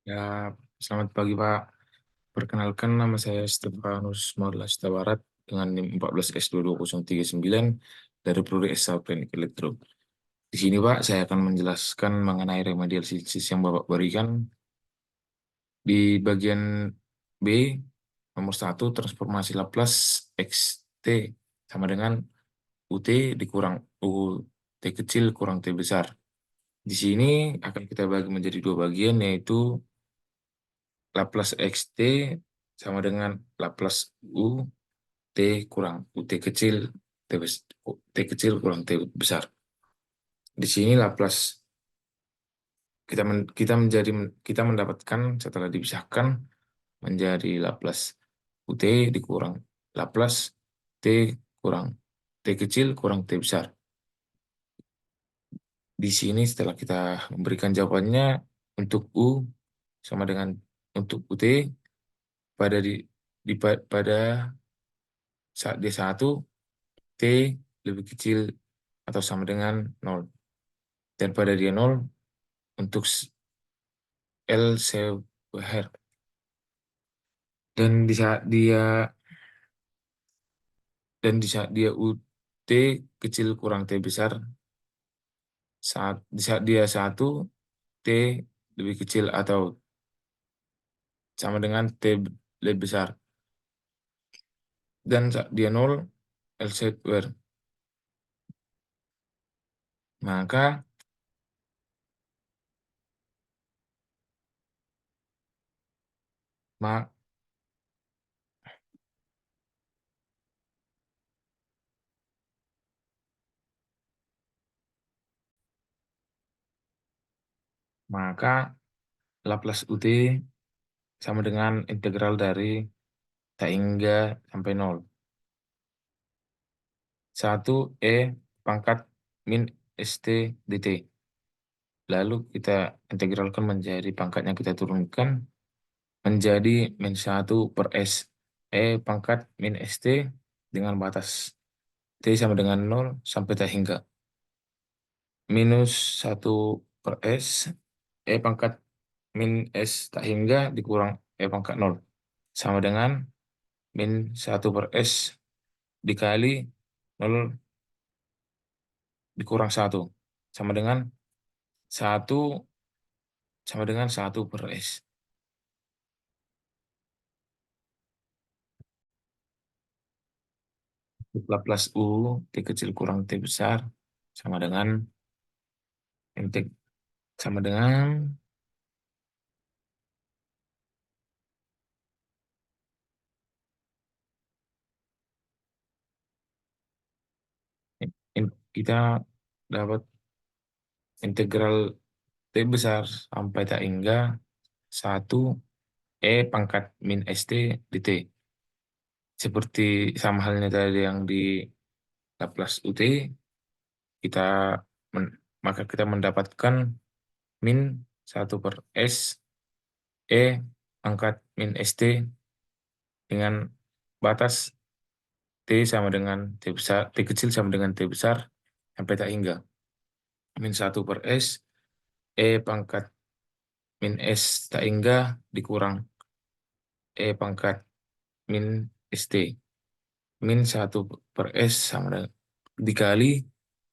Ya, selamat pagi Pak. Perkenalkan nama saya Stefanus Maulana Barat dengan NIM 14S22039 dari Prodi S1 Teknik Elektro. Di sini Pak, saya akan menjelaskan mengenai remedial sintesis yang Bapak berikan di bagian B, nomor 1, transformasi Laplace XT sama dengan UT dikurang UT kecil kurang T besar. Di sini akan kita bagi menjadi dua bagian, yaitu Laplace XT sama dengan Laplace U T kurang UT kecil T kecil kurang T besar. Di sini Laplace kita mendapatkan setelah dipisahkan menjadi Laplace UT dikurang Laplace T kurang T kecil kurang T besar. Di sini setelah kita memberikan jawabannya untuk U sama dengan untuk UT pada pada saat dia satu T lebih kecil atau sama dengan nol. Dan pada dia nol untuk L square. Dan di saat dia UT kecil kurang T besar, di saat dia satu T lebih kecil atau sama dengan T lebih besar. Dan saat dia nol L square. Maka ma- maka Laplace UT sama dengan integral dari T hingga sampai nol. 1 E pangkat min ST dt. Lalu kita integralkan menjadi pangkatnya kita turunkan menjadi min 1 per S. E pangkat min ST dengan batas T sama dengan nol sampai T hingga. Minus 1 per S. E pangkat min S tak hingga dikurang E pangkat nol. Sama dengan min 1 per S dikali nol dikurang satu. Sama dengan 1 sama dengan 1 per S. Laplace U T kecil kurang T besar sama dengan integ sama dengan kita dapat integral T besar sampai tak hingga 1 E pangkat min ST dt. Seperti sama halnya tadi yang di Laplace UT, kita maka kita mendapatkan min 1 per S E pangkat min ST dengan batas T sama dengan T besar, T kecil sama dengan T besar sampai tak hingga. Min 1 per S, E pangkat min S tak hingga dikurang E pangkat min ST. Min 1 per S sama dengan dikali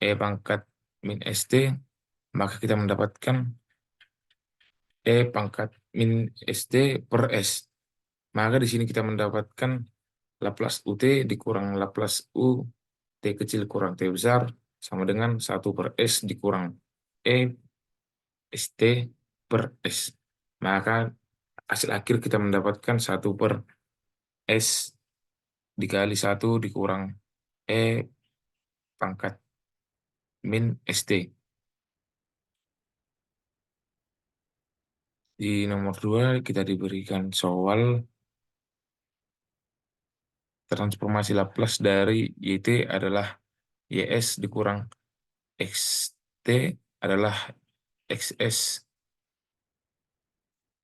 E pangkat min ST, maka kita mendapatkan E pangkat min ST per S. Maka di sini kita mendapatkan Laplace UT dikurang Laplace U T kecil kurang T besar sama dengan 1 per S dikurang E ST per S. Maka hasil akhir kita mendapatkan 1 per S dikali 1 dikurang E pangkat min ST. Di nomor 2 kita diberikan soal transformasi Laplace dari YT adalah YS dikurang XT adalah XS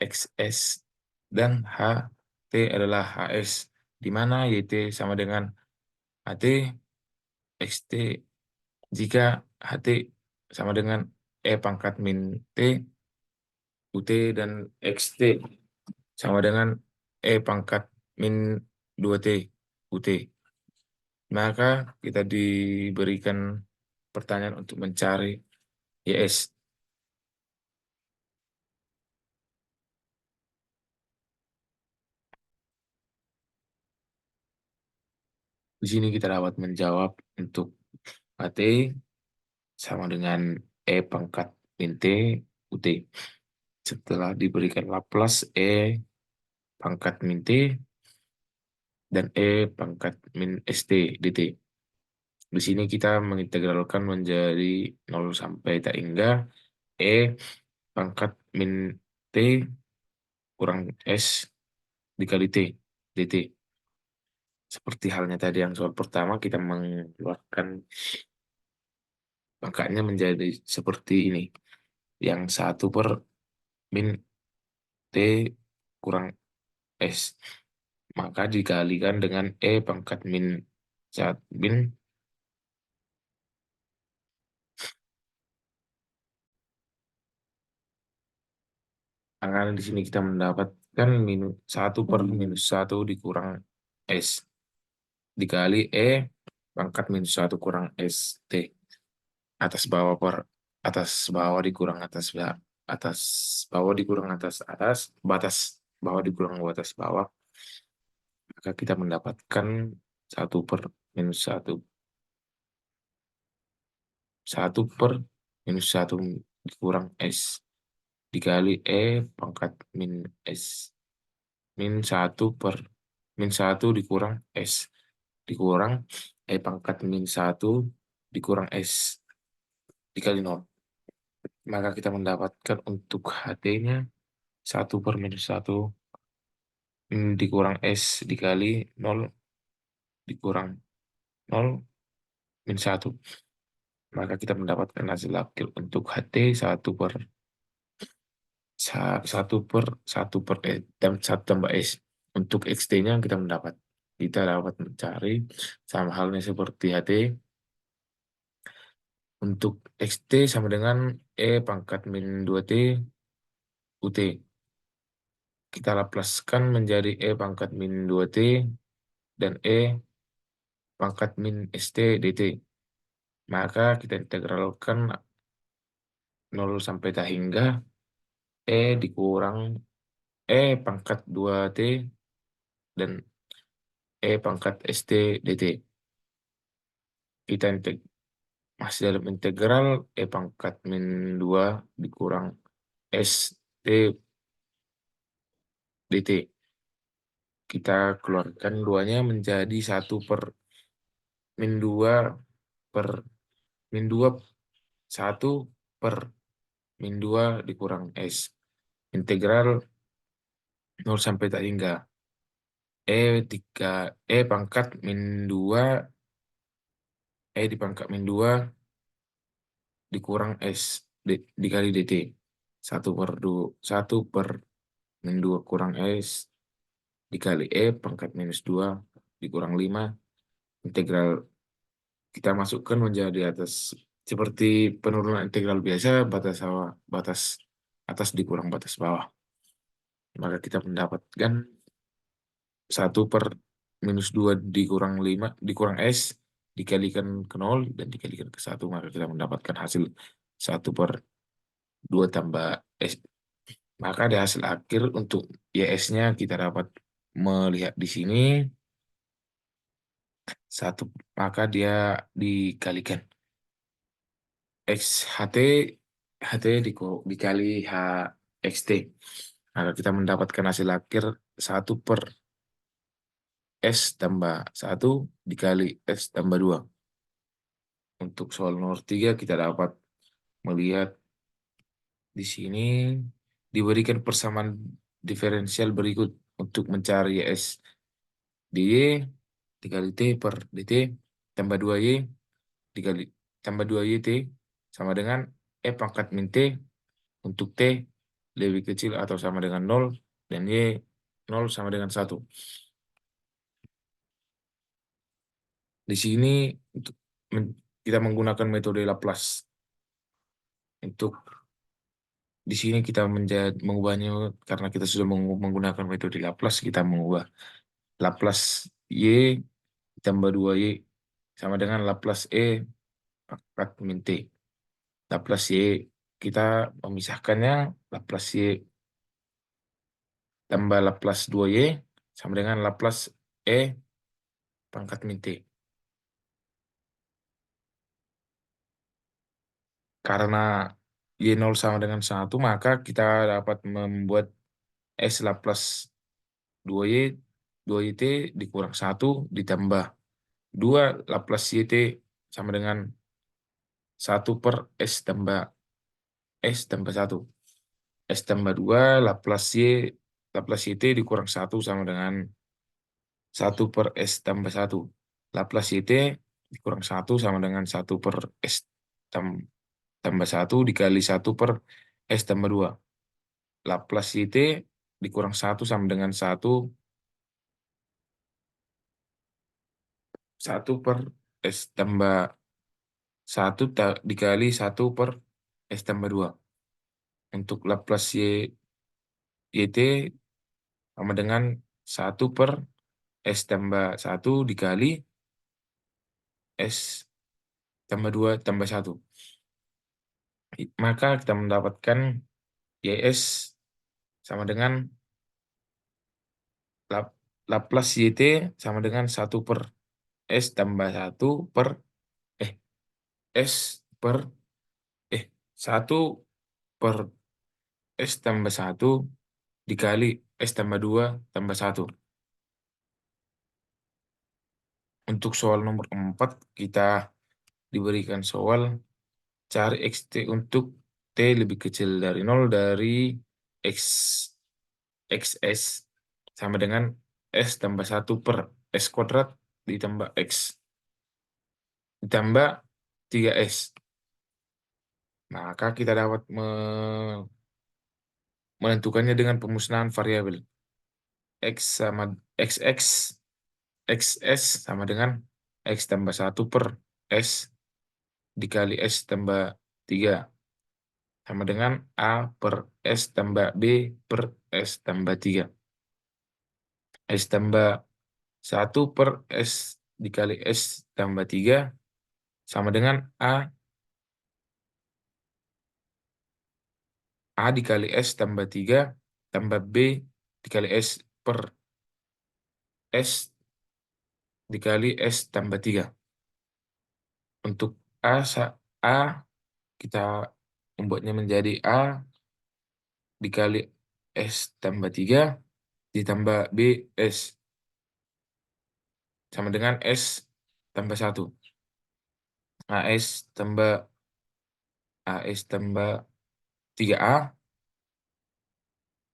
XS dan HT adalah HS, di mana YT sama dengan HT XT jika HT sama dengan E pangkat min T UT dan XT sama dengan E pangkat min 2T UT. Maka kita diberikan pertanyaan untuk mencari YS. Di sini kita dapat menjawab untuk AT sama dengan E pangkat min T UT. Setelah diberikan Laplace E pangkat min T dan E pangkat min ST dt. Di sini kita mengintegralkan menjadi 0 sampai tak hingga E pangkat min T kurang S dikali T dt. Seperti halnya tadi yang soal pertama, kita mengeluarkan pangkatnya menjadi seperti ini. Yang 1/min T kurang S. Maka dikalikan dengan E pangkat min min. Angka di sini kita mendapatkan -1/-1 dikurang S dikali E pangkat -1 kurang S T atas bawah atas bawah dikurang atas bawah dikurang atas batas bawah dikurang batas bawah, maka kita mendapatkan 1/-1 1/-1 dikurang S dikali E pangkat min S min 1/-1 dikurang S dikurang E pangkat -1 dikurang S dikali 0. Maka kita mendapatkan untuk HT-nya 1/-1 dikurang S dikali 0 dikurang 0 min 1. Maka kita mendapatkan hasil akhir untuk HT 1/1 dan 1 tambah S. Untuk XT-nya kita dapat mencari sama halnya seperti HT. Untuk XT sama dengan E pangkat min 2T UT. Kita laplaskan menjadi E pangkat min 2T dan E pangkat min ST dt. Maka kita integralkan 0 sampai tak hingga E dikurang E pangkat 2T dan E pangkat ST dt. Kita masih dalam integral E pangkat min 2 dikurang ST dt. Kita keluarkan duanya menjadi 1/-2 per min 2 1 per min 2 dikurang S. Integral 0 sampai tak hingga E pangkat min 2 E dipangkat min 2 dikurang S dikali dt. 1/2 kurang S dikali E pangkat -2 dikurang 5. Integral kita masukkan menjadi atas seperti penurunan integral biasa, batas bawah, batas atas dikurang batas bawah. Maka kita mendapatkan 1/-2 dikurang 5 dikurang S dikalikan ke 0 dan dikalikan ke 1, maka kita mendapatkan hasil 1/2 tambah S. Maka ada hasil akhir untuk YS-nya kita dapat melihat di sini satu, maka dia dikalikan XHT HT dikali HXT. Maka kita mendapatkan hasil akhir 1/S tambah 1 dikali S tambah 2. Untuk soal nomor 3 kita dapat melihat di sini diberikan persamaan diferensial berikut untuk mencari YS. dy dikali T per dt tambah 2Y dikali tambah 2YT sama dengan E pangkat min T untuk T lebih kecil atau sama dengan 0 dan Y 0 sama dengan 1. Di sini kita menggunakan metode Laplace untuk di sini kita mengubahnya karena kita sudah menggunakan metode Laplace, kita mengubah Laplace Y ditambah 2Y sama dengan Laplace E pangkat min T. Laplace Y kita memisahkannya, Laplace Y tambah Laplace 2Y sama dengan Laplace E pangkat min T. Karena Y0 sama dengan 1, maka kita dapat membuat S Laplace 2Y, 2YT dikurang 1 ditambah 2 Laplace YT sama dengan 1 per S tambah 1. S tambah 2 Laplace YT dikurang 1 sama dengan 1 per S tambah 1. Laplace YT dikurang 1 sama dengan 1 per S tambah 1 dikali 1 per S tambah 2. Laplace YT dikurang 1 sama dengan 1 per S tambah 1 dikali 1 per S tambah 2. Untuk Laplace YT sama dengan 1 per S tambah 1 dikali S tambah 2 tambah 1. Maka kita mendapatkan YS sama dengan Laplace YT sama dengan 1 per S tambah 1 per eh S per 1 per S tambah 1 dikali S tambah 2 tambah 1. Untuk soal nomor 4, kita diberikan soal cari XT untuk T lebih kecil dari 0 dari X, XS sama dengan S tambah 1 per S kuadrat ditambah X ditambah 3S. Maka kita dapat menentukannya dengan pemusnahan variabel. X sama XX, XS sama dengan X tambah 1 per S dikali S tambah 3 sama dengan A per S tambah B per S tambah 3. S tambah 1 per S dikali S tambah 3 sama dengan A dikali S tambah 3 tambah B dikali S per S dikali S tambah 3. Untuk A kita membuatnya menjadi A dikali S tambah 3 ditambah B S sama dengan S tambah 1. AS tambah 3A.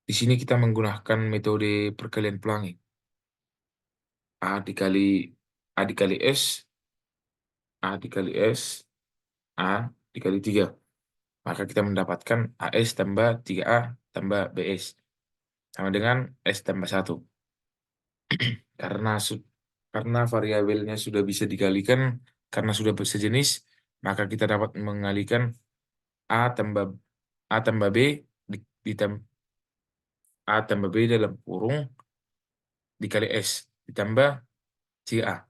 Di sini kita menggunakan metode perkalian pelangi. A dikali A dikali S, A dikali S, A dikali 3. Maka kita mendapatkan AS tambah 3A tambah BS sama dengan S tambah 1. Karena karena variabelnya sudah bisa dikalikan, karena sudah sejenis, maka kita dapat mengalikan A tambah B ditambah A tambah B dalam kurung dikali S ditambah 3A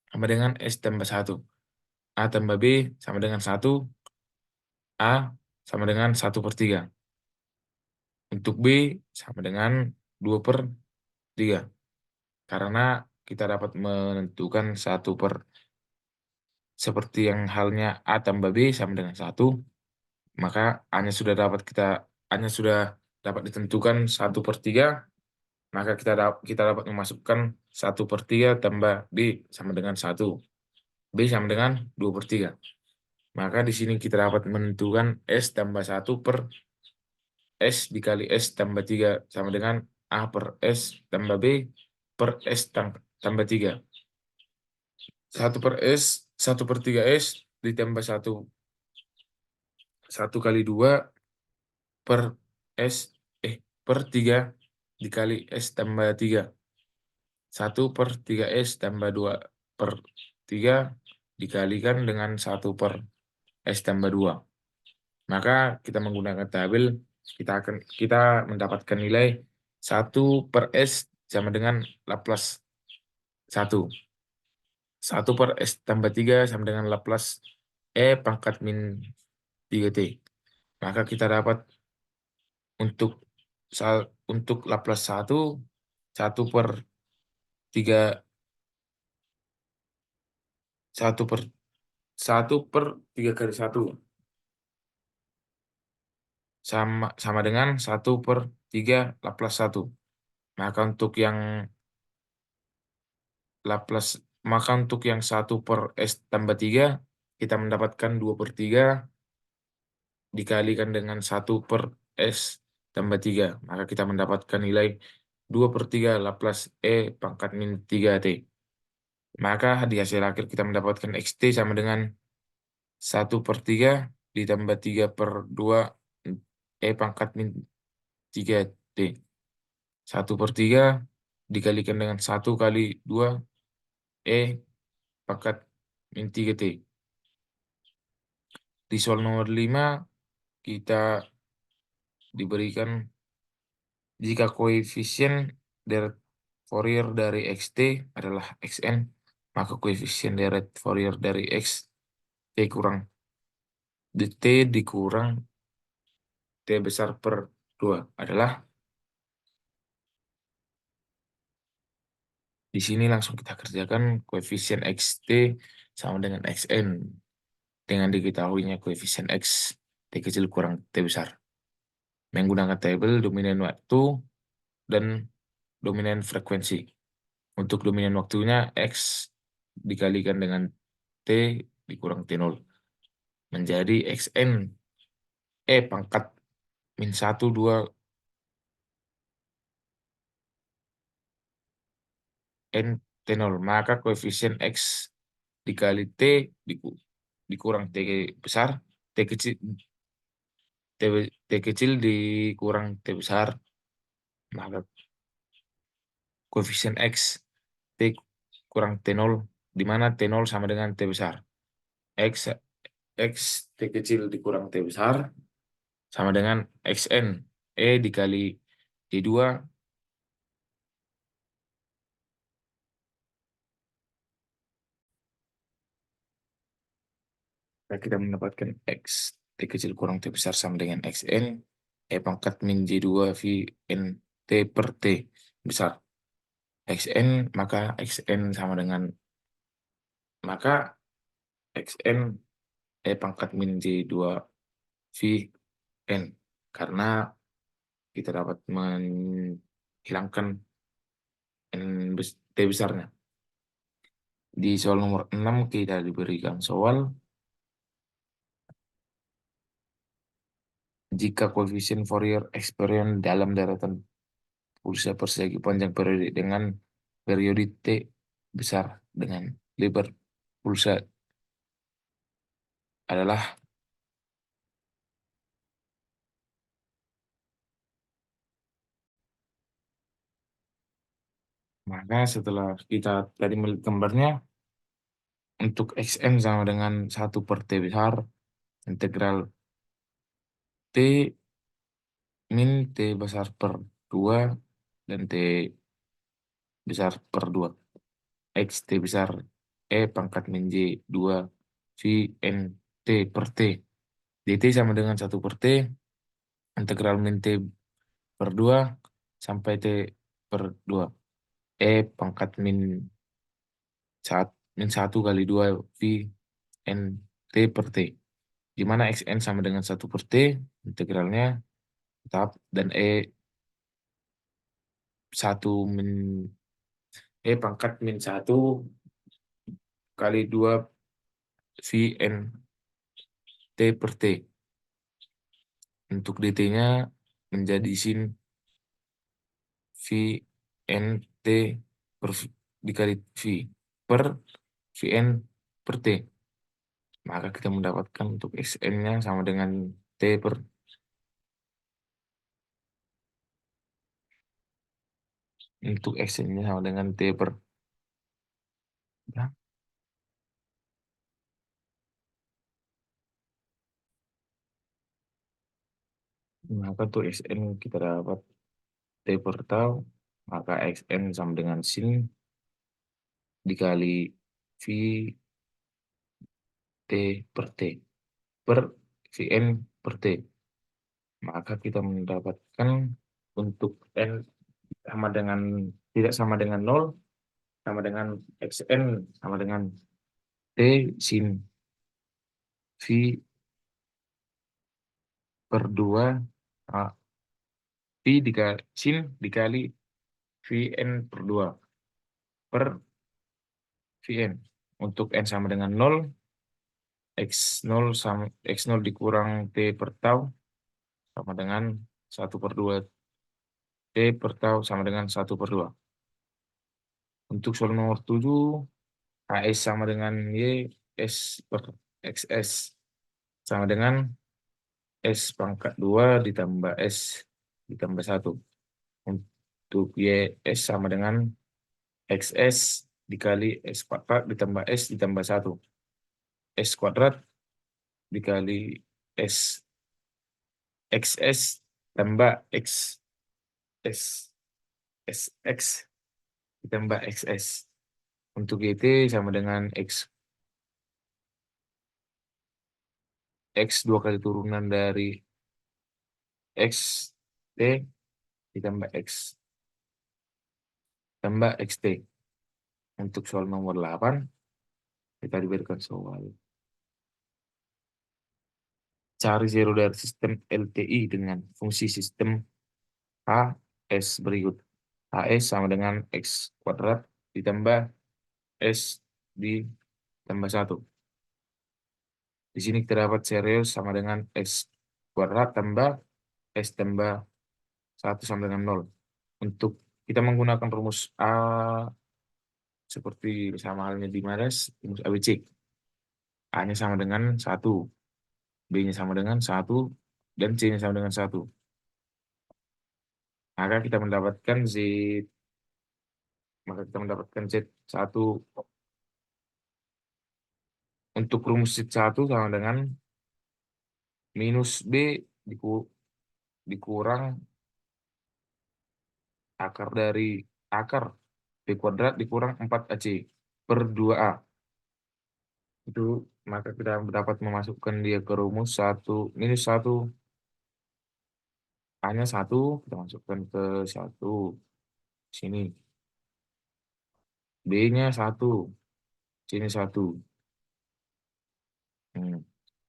sama dengan S tambah 1. A tambah B sama dengan 1, A sama dengan 1 per 3. Untuk B sama dengan 2 per 3. Karena kita dapat menentukan 1 per, seperti yang halnya A tambah B sama dengan 1, maka A-nya sudah dapat ditentukan 1 per 3, maka kita dapat memasukkan 1 per 3 tambah B sama dengan 1. B sama dengan 2 per 3. Maka di sini kita dapat menentukan S tambah 1 per S dikali S tambah 3 sama dengan A per S tambah B per S tambah 3. 1 per S, 1 per 3S ditambah 1 kali 2 per S, per 3 dikali S tambah 3. 1 per 3S tambah 2 per 3 dikalikan dengan 1 per S tambah 2. Maka kita menggunakan tabel, kita mendapatkan nilai 1 per S sama dengan Laplace 1. 1 per S tambah 3 sama dengan Laplace E pangkat min 3T. Maka kita dapat untuk untuk Laplace 1 satu per 1 per 3 kali 1 sama sama dengan 1 per 3 Laplace 1. Maka untuk yang Laplace maka untuk yang 1 per S tambah 3 kita mendapatkan 2/3 dikalikan dengan 1 per S tambah 3. Maka kita mendapatkan nilai 2/3 Laplace E pangkat min 3T. Maka di hasil akhir kita mendapatkan XT sama dengan 1/3 ditambah 3/2 E pangkat min 3T. 1/3 dikalikan dengan 1 kali 2 E pangkat min 3T. Di soal nomor 5 kita diberikan jika koefisien deret Fourier dari XT adalah Xn, maka koefisien deret Fourier dari X T kurang T dikurang T besar per 2 adalah, di sini langsung kita kerjakan koefisien XT sama dengan Xn dengan diketahuinya koefisien X T kecil kurang T besar. Menggunakan tabel dominan waktu dan dominan frekuensi. Untuk dominan waktunya X dikalikan dengan T dikurang T0 menjadi Xn E pangkat min 1 2 N T0. Maka koefisien X dikali T dikurang T besar, T kecil, T kecil dikurang T besar, maka koefisien X T kurang T0, di mana T0 sama dengan T besar. X, X T kecil dikurang T besar sama dengan Xn E dikali T2 nah, kita mendapatkan X T kecil kurang T besar sama dengan Xn E pangkat min J2 V N T per T besar. Xn maka Xn sama dengan maka Xn E pangkat min J2 V N karena kita dapat menghilangkan T besarnya. Di soal nomor 6 kita diberikan soal jika koefisien Fourier eksperimen dalam daratan pulsa persegi panjang periode dengan periode T besar dengan lebar pulsa adalah, maka setelah kita tadi melihat gambarnya untuk Xn sama dengan 1 per T besar integral T min T besar per 2 dan T besar per 2 X T besar E pangkat min J 2 V N T per T dt sama dengan 1 per T integral min T per 2 sampai T per 2 E pangkat min 1 kali 2 V N T per T di mana Xn sama dengan 1 per T integralnya tetap dan satu min E pangkat min 1 kali 2 V N T per T. Untuk dt-nya menjadi sin V N T per dikali V per V N per T. Maka kita mendapatkan untuk Xn-nya sama dengan T per untuk Xn-nya sama dengan T per berapa? Maka untuk Xn kita dapat T per tau, maka Xn sama dengan sin dikali V T per T per Vn per T. Maka kita mendapatkan untuk N sama dengan tidak sama dengan nol, sama dengan Xn sama dengan T sin V per 2 V dikali sin dikali Vn per 2 per Vn. Untuk N sama dengan nol, X0 sama X0 dikurang T per tau sama dengan 1/2 T per tau sama dengan 1/2. Untuk soal nomor 7, AS sama dengan Y, S per XS sama dengan S pangkat 2 ditambah S ditambah 1. Untuk YS sama dengan XS dikali S kuadrat ditambah S ditambah 1. S kuadrat dikali S XS tambah X S SX ditambah XS. Untuk YT sama dengan X 2 kali turunan dari X T ditambah X tambah XT. Untuk soal nomor 8, kita diberikan soal. Cari zero dari sistem LTI dengan fungsi sistem HS berikut. HS sama dengan X kuadrat ditambah S ditambah 1. Di sini kita dapat serius sama dengan X kuadrat tambah S tambah 1 sama dengan 0. Untuk kita menggunakan rumus A seperti sama halnya di Mares, rumus ABC. A-nya sama dengan 1, B-nya sama dengan 1, dan C-nya sama dengan 1. Maka kita mendapatkan Z1. Untuk rumus Z1 sama dengan minus B dikurang akar B kuadrat dikurang 4AC per 2A. Itu maka kita dapat memasukkan dia ke rumus 1 minus 1. A-nya 1, kita masukkan ke 1 sini. B-nya 1, sini 1.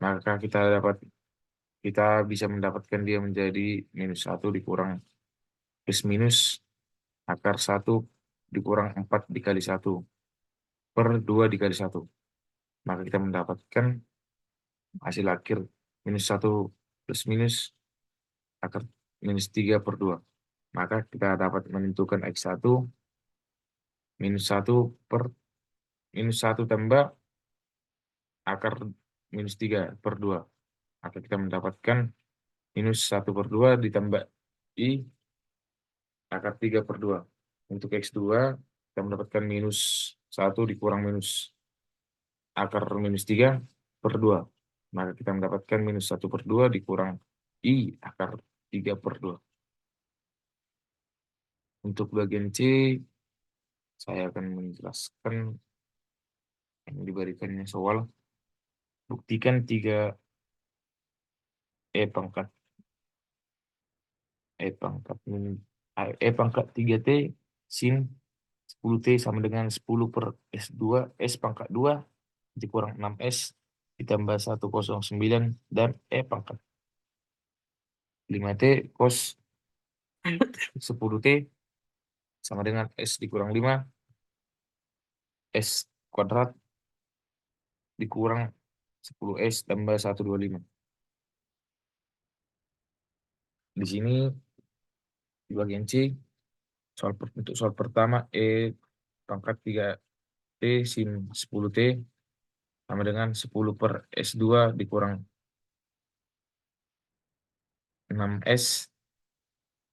Maka kita bisa mendapatkan dia menjadi minus 1 dikurang plus minus akar 1 dikurang 4 dikali 1 per 2 dikali 1. Maka kita mendapatkan hasil akhir minus 1 plus minus akar minus 3 per 2. Maka kita dapat menentukan X1 minus 1 per minus 1 tambah akar minus 3 per 2. Maka kita mendapatkan minus 1 per 2 ditambah I akar 3 per 2. Untuk X2 kita mendapatkan minus 1 dikurang minus akar minus 3 per 2. Maka kita mendapatkan minus 1 per 2 dikurang I akar 3 per 2. Untuk bagian C, saya akan menjelaskan yang diberikannya soal. Buktikan 3 E pangkat E pangkat E pangkat 3T sin 10T sama dengan 10 per S2 S pangkat 2 dikurang 6S ditambah 109 dan E pangkat 5T cos 10T sama dengan S dikurang 5 S kuadrat dikurang 10S tambah 125. Di sini di bagian C untuk soal pertama E pangkat 3T sin 10T sama dengan 10 per S2 dikurang 6S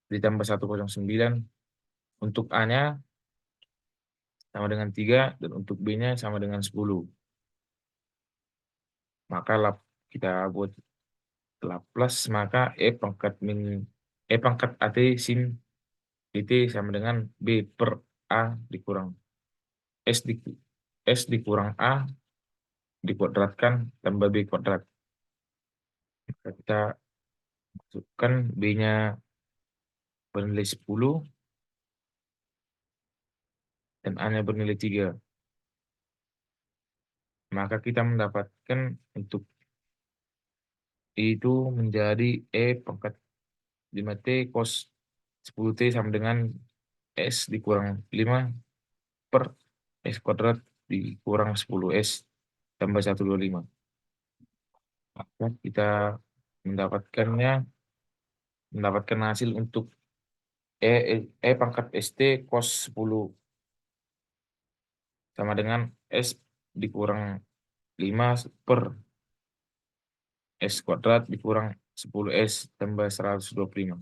ditambah 109. Untuk A-nya sama dengan 3 dan untuk B-nya sama dengan 10. Maka kita buat Laplace, maka E pangkat AT sin dt sama dengan B per A dikurang S S dikurang A dikuadratkan tambah B kuadrat. Maka kita masukkan B-nya bernilai 10 dan A-nya bernilai 3. Maka kita mendapatkan untuk itu menjadi E pangkat 5T cos 10T sama dengan S dikurang 5 per S kuadrat dikurang 10S tambah 125. Maka kita mendapatkan hasil untuk E pangkat ST cos 10 sama dengan S dikurang 5 per S kuadrat dikurang 10S tambah 125.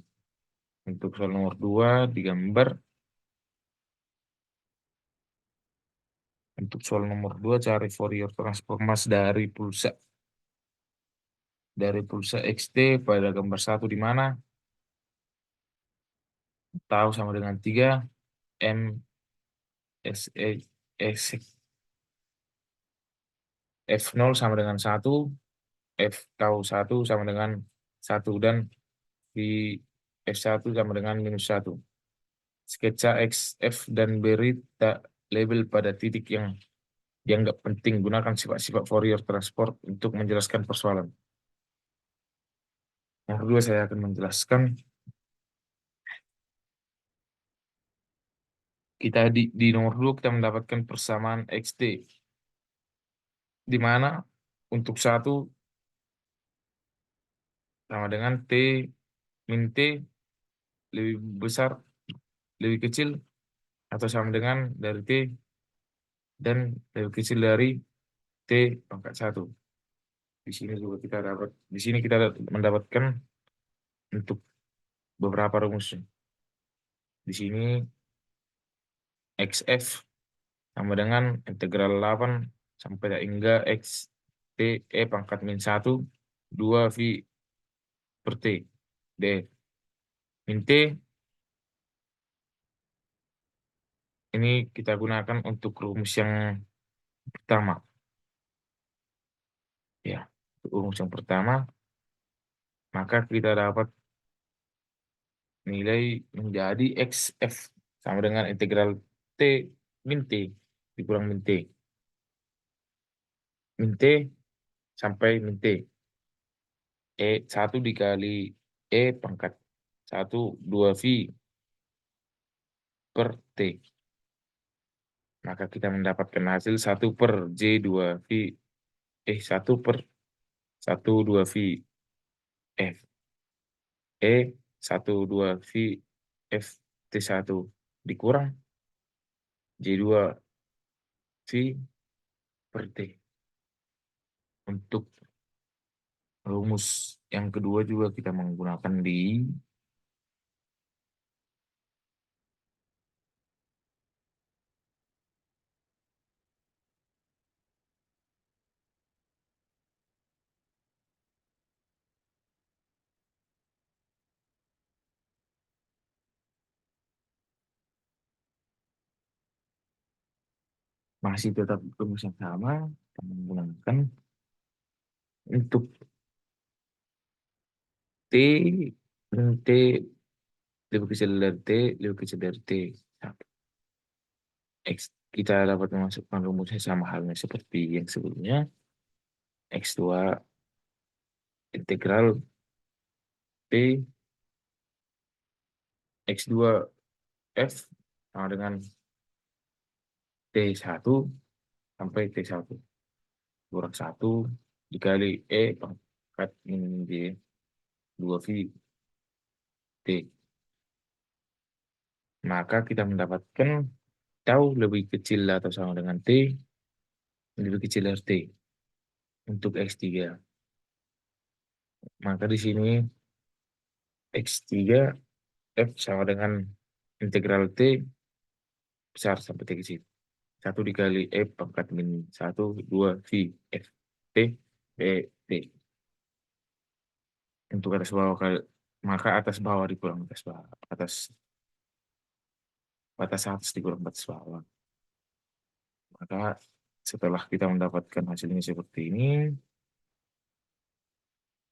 Untuk soal nomor 2 digambar. Untuk soal nomor 2 cari Fourier transformasi dari pulsa XT pada gambar 1 di mana tahu sama dengan 3 M S E S F0 sama dengan 1, F tahu 1 sama dengan 1 dan di F1 sama dengan -1. Sketsa X, F, dan beri tak label pada titik yang dianggap penting. Gunakan sifat-sifat Fourier transform untuk menjelaskan persoalan. Yang kedua saya akan menjelaskan kita di nomor 2 kita mendapatkan persamaan XT di mana untuk 1 sama dengan T min T lebih besar, lebih kecil atau sama dengan dari T dan lebih kecil dari T pangkat 1. Di sini kita mendapatkan untuk beberapa rumusnya. Di sini XF sama dengan integral 8 sampai tak hingga X T E pangkat -1 2 V per T D min T ini kita gunakan untuk rumus yang pertama. Ya, untuk rumus yang pertama maka kita dapat nilai menjadi XF sama dengan integral T min T dikurang min T. Min T sampai min T. E1 dikali E pangkat 1 2 V per T. Maka kita mendapatkan hasil 1 per J2 V 1 per 1 2 V F E 1 2 V F T1 dikurang J2 V per T. Untuk rumus yang kedua juga kita menggunakan masih tetap rumus yang sama. Kita menggunakan untuk T T lebih kecil dari T lebih kecil dari T. X kita dapat memasukkan rumusnya sama halnya seperti yang sebelumnya. X2 integral T X2 F sama dengan T1 sampai T1 kurang 1 dikali E pangkat min J 2 V T. Maka kita mendapatkan tahu lebih kecil atau sama dengan T lebih kecil dari T untuk X3. Maka di sini X3 F sama dengan integral T besar sampai T kecil. 1 dikali F pangkat min 1 2 V F T B T. Untuk atas bawah maka atas bawah dikurang atas bawah. Batas atas dikurang batas bawah. Maka setelah kita mendapatkan hasilnya seperti ini,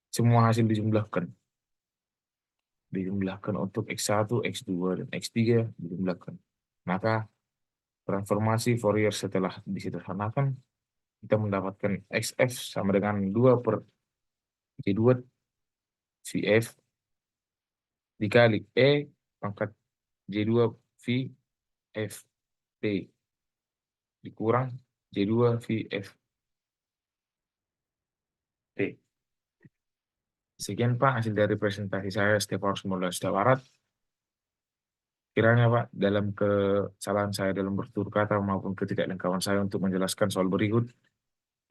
semua hasil dijumlahkan. Dijumlahkan untuk X1, X2, dan X3 dijumlahkan. Maka transformasi Fourier setelah disederhanakan, kita mendapatkan XF sama dengan 2 per J2 VF dikali pangkat J2 VF T dikurang J2 VF T. Sekian Pak hasil dari presentasi saya Stefanus Mulla Barat. Kiranya Pak, dalam kesalahan saya dalam bertutur kata maupun ketidaklengkapan saya untuk menjelaskan soal berikut,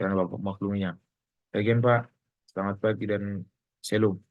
kiranya Bapak makluminya. Sekian Pak, selamat pagi dan shalom.